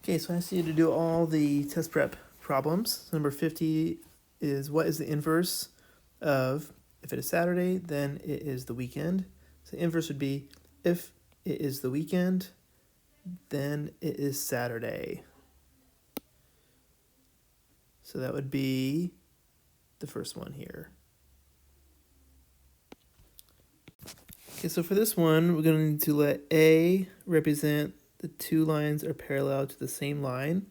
Okay, so I asked you to do all the test prep problems. So number 50 is what is the inverse of, if it is Saturday, then it is the weekend. So the inverse would be if it is the weekend, then it is Saturday. So that would be the first one here. Okay, so for this one, we're going to need to let A represent the two lines are parallel to the same line.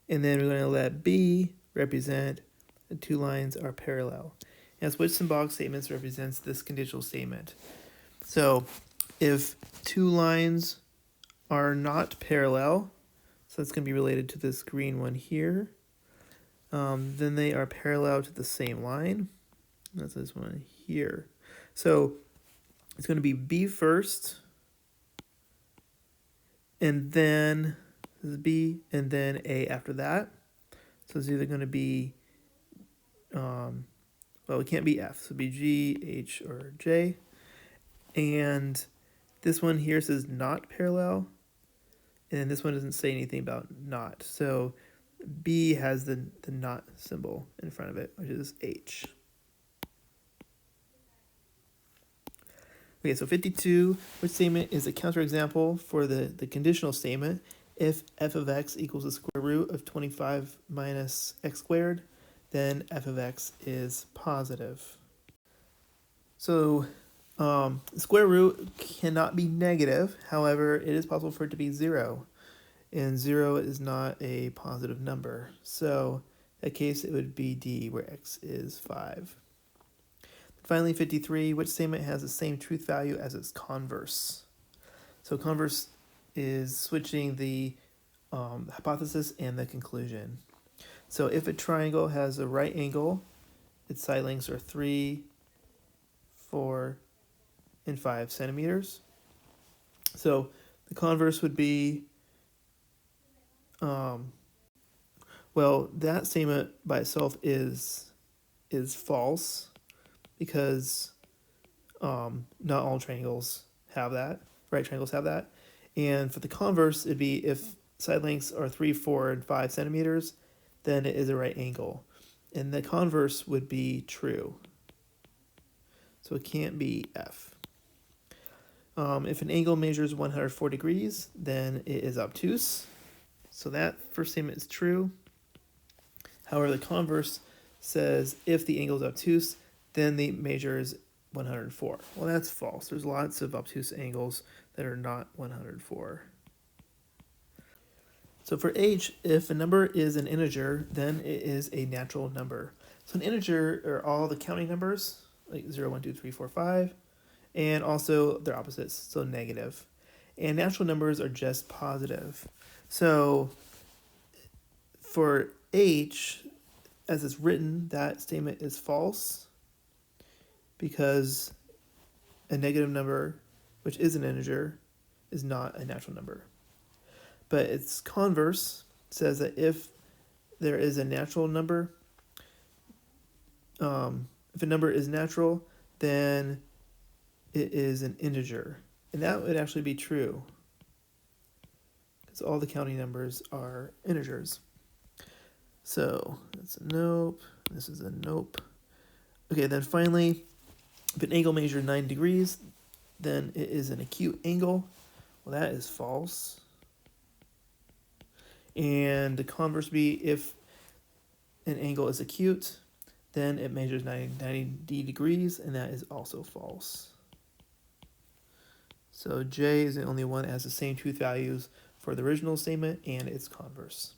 And then we're going to let B represent the two lines are parallel. And which symbolic statements represents this conditional statement? So if two lines are not parallel, so that's going to be related to this green one here, then they are parallel to the same line. That's this one here. So it's going to be B first, and then this is B, and then A after that. So it's either going to be, well, it can't be F, so it'd be G, H, or J. And this one here says not parallel, and this one doesn't say anything about not. So B has the not symbol in front of it, which is H. Okay, so 52, which statement is a counterexample for the conditional statement? If f of x equals the square root of 25 minus x squared, then f of x is positive. So the square root cannot be negative. However, it is possible for it to be 0. And 0 is not a positive number. So in that case, it would be D, where x is 5. Finally, 53, which statement has the same truth value as its converse? So converse is switching the hypothesis and the conclusion. So if a triangle has a right angle, its side lengths are 3, 4, and 5 centimeters. So the converse would be, well, that statement by itself is false, because not all triangles have that. Right triangles have that. And for the converse, it'd be if side lengths are 3, 4, and 5 centimeters, then it is a right angle. And the converse would be true. So it can't be F. If an angle measures 104 degrees, then it is obtuse. So that first statement is true. However, the converse says if the angle is obtuse, then the measure is 104. Well, that's false. There's lots of obtuse angles that are not 104. So for H, if a number is an integer, then it is a natural number. So an integer are all the counting numbers, like 0, 1, 2, 3, 4, 5, and also their opposites, so negative. And natural numbers are just positive. So for H, as it's written, that statement is false, because a negative number, which is an integer, is not a natural number. But its converse says that if there is a natural number, if a number is natural, then it is an integer. And that would actually be true, because all the counting numbers are integers. So that's a nope. This is a nope. Okay, then finally, if an angle measures 9 degrees, then it is an acute angle. Well, that is false. And the converse would be if an angle is acute, then it measures 90 degrees, and that is also false. So J is the only one that has the same truth values for the original statement and its converse.